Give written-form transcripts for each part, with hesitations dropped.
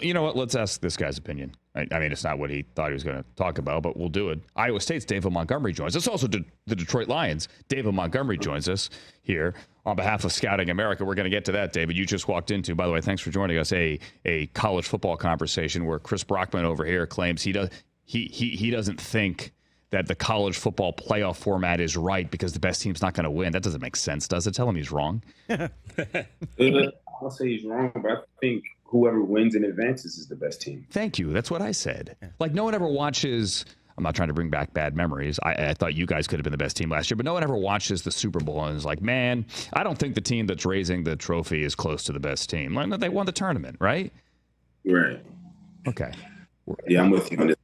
You know what? Let's ask this guy's opinion. I mean, it's not what he thought he was going to talk about, but we'll do it. Iowa State's David Montgomery joins us. Also, the Detroit Lions. David Montgomery joins us here on behalf of Scouting America. We're going to get to that, David. You just walked into, by the way, thanks for joining us, a college football conversation where Chris Brockman over here claims he doesn't think that the college football playoff format is right because the best team's not going to win. That doesn't make sense, does it? Tell him he's wrong. I'll say he's wrong, but I think whoever wins and advances is the best team. Thank you. That's what I said. Like, no one ever watches. I'm not trying to bring back bad memories. I thought you guys could have been the best team last year, but no one ever watches the Super Bowl and is like, man, I don't think the team that's raising the trophy is close to the best team. Like, they won the tournament, right? Right. Okay. Yeah, I'm with you on this.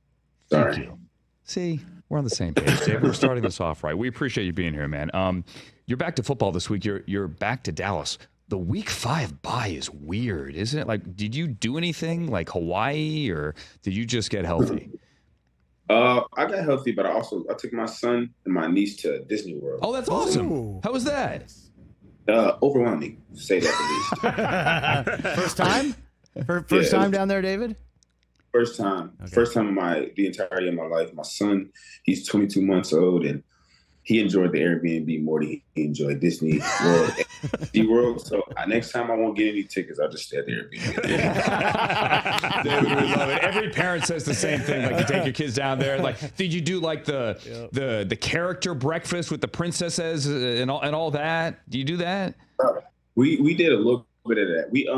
Sorry. Thank you. See, we're on the same page, Dave. We're starting this off right. We appreciate you being here, man. You're back to football this week. You're back to Dallas. The Week 5 bye is weird, isn't it? Like, did you do anything like Hawaii, or did you just get healthy? I got healthy, but I took my son and my niece to Disney World. Oh, that's awesome. Ooh. How was that? Overwhelming, to say that the least. First time? First time down there, David? First time. Okay. First time in the entirety of my life. My son, he's 22 months old, and he enjoyed the Airbnb more than he enjoyed Disney World. World. So next time I won't get any tickets. I'll just stay at the Airbnb. Dude, we love it. Every parent says the same thing. Like, you take your kids down there. Like, did you do like the character breakfast with the princesses and all that? Do you do that? We did a little bit of that. We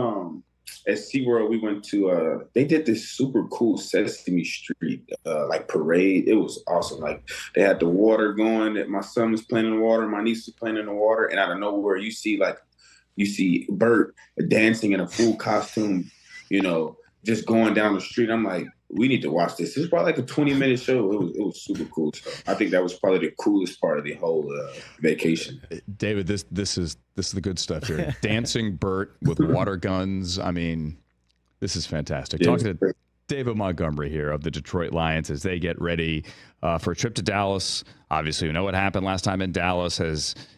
at SeaWorld, we went to they did this super cool Sesame Street like parade. It was awesome. Like, they had the water going, that my son was playing in the water, my niece was playing in the water, and out of nowhere you see Bert dancing in a full costume, just going down the street. I'm like, we need to watch this. It's probably like a 20-minute show. It was super cool. So I think that was probably the coolest part of the whole vacation. David, this is the good stuff here. Dancing Bert with water guns. I mean, this is fantastic. Yeah, Talking to David Montgomery here of the Detroit Lions as they get ready for a trip to Dallas. Obviously, you know what happened last time in Dallas.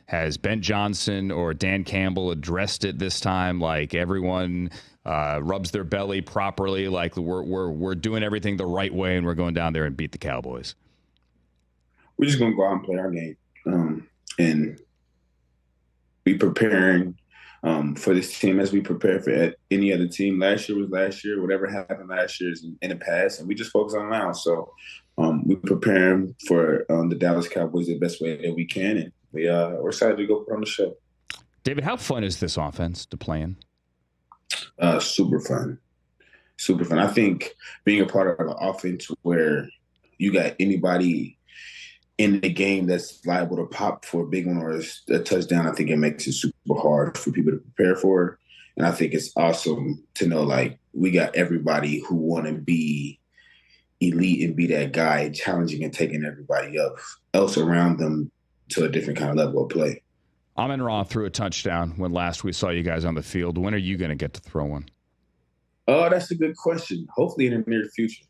Has Ben Johnson or Dan Campbell addressed it this time? Like, everyone rubs their belly properly, like we're doing everything the right way, and we're going down there and beat the Cowboys. We're just going to go out and play our game and be preparing for this team as we prepare for any other team. Last year was last year. Whatever happened last year is in the past, and we just focus on now. So we're preparing for the Dallas Cowboys the best way that we can, and we're excited to go put on the show. David, how fun is this offense to play in? Super fun. I think being a part of an offense where you got anybody in the game that's liable to pop for a big one or a touchdown, I think it makes it super hard for people to prepare for. And I think it's awesome to know, like, we got everybody who want to be elite and be that guy, challenging and taking everybody else around them to a different kind of level of play. Amon-Ra threw a touchdown when last we saw you guys on the field. When are you going to get to throw one? Oh, that's a good question. Hopefully in the near future.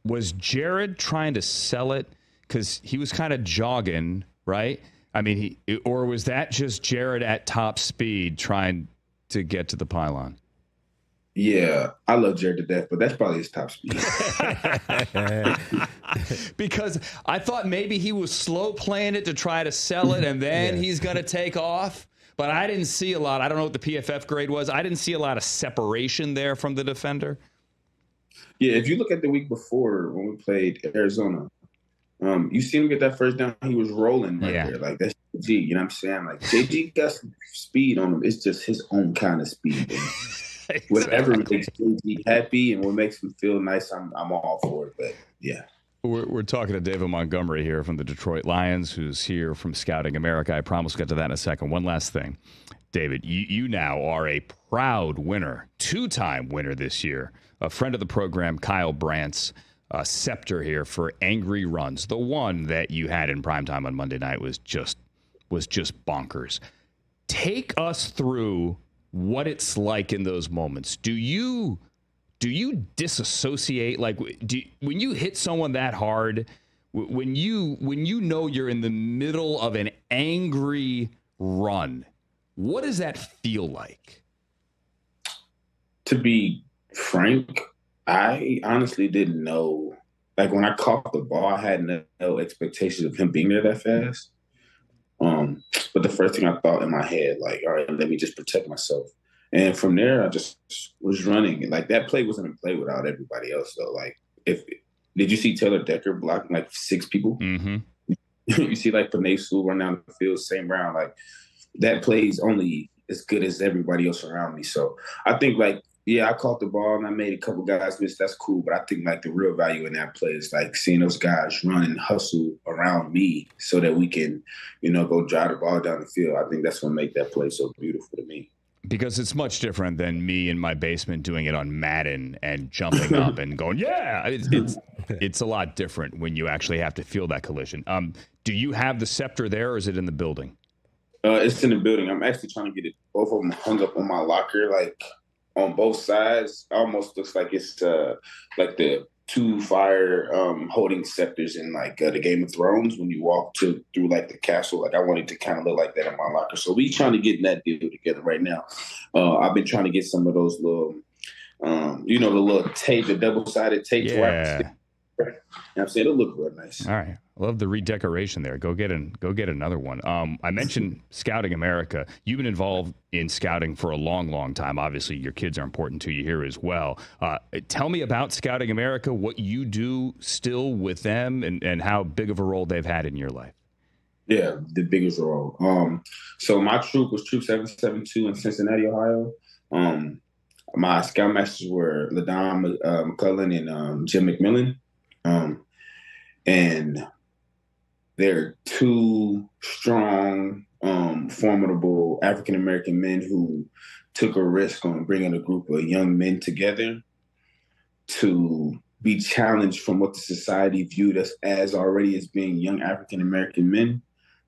Was Jared trying to sell it because he was kind of jogging, right? I mean, or was that just Jared at top speed trying to get to the pylon? Yeah, I love Jared to death, but that's probably his top speed. Because I thought maybe he was slow playing it to try to sell it, and then he's going to take off. But I didn't see a lot. I don't know what the PFF grade was. I didn't see a lot of separation there from the defender. Yeah, if you look at the week before when we played Arizona, you see him get that first down. He was rolling there. Like, that's G, you know what I'm saying? Like, JG got some speed on him. It's just his own kind of speed. Exactly. Whatever makes JG happy and what makes him feel nice, I'm all for it. But, yeah. We're talking to David Montgomery here from the Detroit Lions, who's here from Scouting America. I promise we'll get to that in a second. One last thing. David, you now are a proud winner, two-time winner this year. A friend of the program, Kyle Brandt's scepter here for Angry Runs. The one that you had in primetime on Monday night was just bonkers. Take us through what it's like in those moments. Do you disassociate? Like, when you hit someone that hard, when you know you're in the middle of an angry run, what does that feel like? To be frank, I honestly didn't know. Like when I caught the ball, I had no expectations of him being there that fast. But the first thing I thought in my head, like, all right, let me just protect myself. And from there, I just was running. Like that play wasn't a play without everybody else, though. Like, did you see Taylor Decker blocking like 6 people? Mm-hmm. You see like Panay Sewell run down the field, same round. Like that play is only as good as everybody else around me. So I think like, yeah, I caught the ball and I made a couple guys miss. That's cool. But I think like the real value in that play is like seeing those guys run and hustle around me so that we can, go drive the ball down the field. I think that's what make that play so beautiful to me. Because it's much different than me in my basement doing it on Madden and jumping up and going, yeah. It's a lot different when you actually have to feel that collision. Do you have the scepter there, or is it in the building? It's in the building. I'm actually trying to get it, both of them hung up on my locker, like on both sides. Almost looks like it's like the 2 fire holding scepters in like the Game of Thrones when you walk through like the castle. Like I wanted to kind of look like that in my locker. So we trying to get that deal together right now. I've been trying to get some of those little, the little tape, the double-sided tape. Yeah. I'm saying it'll look real nice. All right. I love the redecoration there. Go get another one. I mentioned Scouting America. You've been involved in scouting for a long, long time. Obviously, your kids are important to you here as well. Tell me about Scouting America, what you do still with them, and how big of a role they've had in your life. Yeah, the biggest role. So my troop was Troop 772 in Cincinnati, Ohio. My scoutmasters were LaDon McCullen and Jim McMillan. And they're 2 strong, formidable African-American men who took a risk on bringing a group of young men together to be challenged from what the society viewed us as already as being young African-American men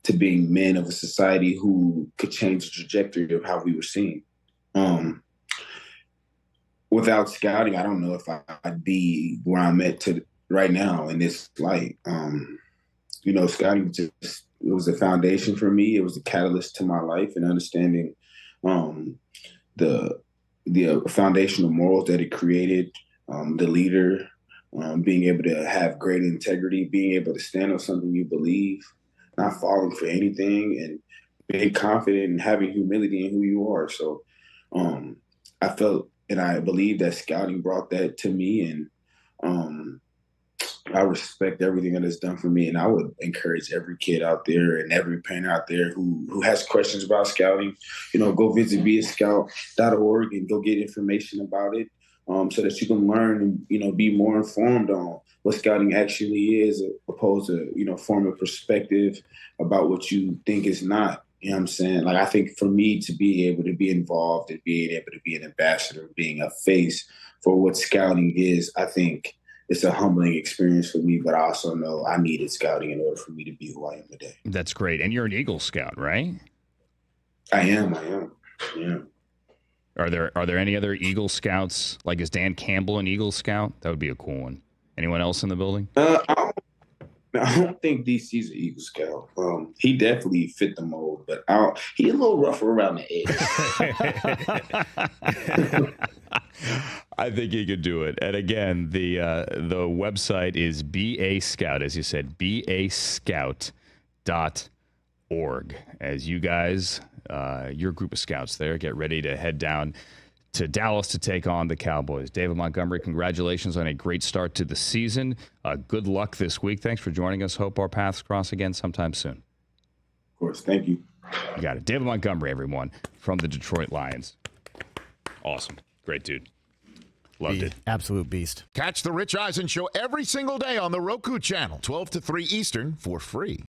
to being men of a society who could change the trajectory of how we were seen. Without scouting, I don't know if I'd be where I'm at right now in this light. Scouting it was a foundation for me. It was a catalyst to my life and understanding the foundational morals that it created, the leader, being able to have great integrity, being able to stand on something you believe, not falling for anything, and being confident and having humility in who you are. So I felt and I believe that scouting brought that to me, and I respect everything that it's done for me. And I would encourage every kid out there and every parent out there who has questions about scouting, go visit beascout.org and go get information about it, so that you can learn and, be more informed on what scouting actually is, opposed to, form a perspective about what you think is not. You know what I'm saying? Like, I think for me to be able to be involved and being able to be an ambassador, being a face for what scouting is, I think it's a humbling experience for me, but I also know I needed scouting in order for me to be who I am today. That's great. And you're an Eagle Scout, right? I am. Yeah. Are there any other Eagle Scouts? Like, is Dan Campbell an Eagle Scout? That would be a cool one. Anyone else in the building? I don't think DC's an Eagle Scout. He definitely fit the mold, but he's a little rougher around the edge. I think he could do it. And again, the website is BA Scout, as you said, bascout.org. As you guys, your group of scouts there, get ready to head down to Dallas to take on the Cowboys. David Montgomery, congratulations on a great start to the season. Good luck this week. Thanks for joining us. Hope our paths cross again sometime soon. Of course. Thank you. You got it. David Montgomery, everyone, from the Detroit Lions. Awesome. Great dude. Loved it. Absolute beast. Catch the Rich Eisen Show every single day on the Roku Channel, 12 to 3 Eastern, for free.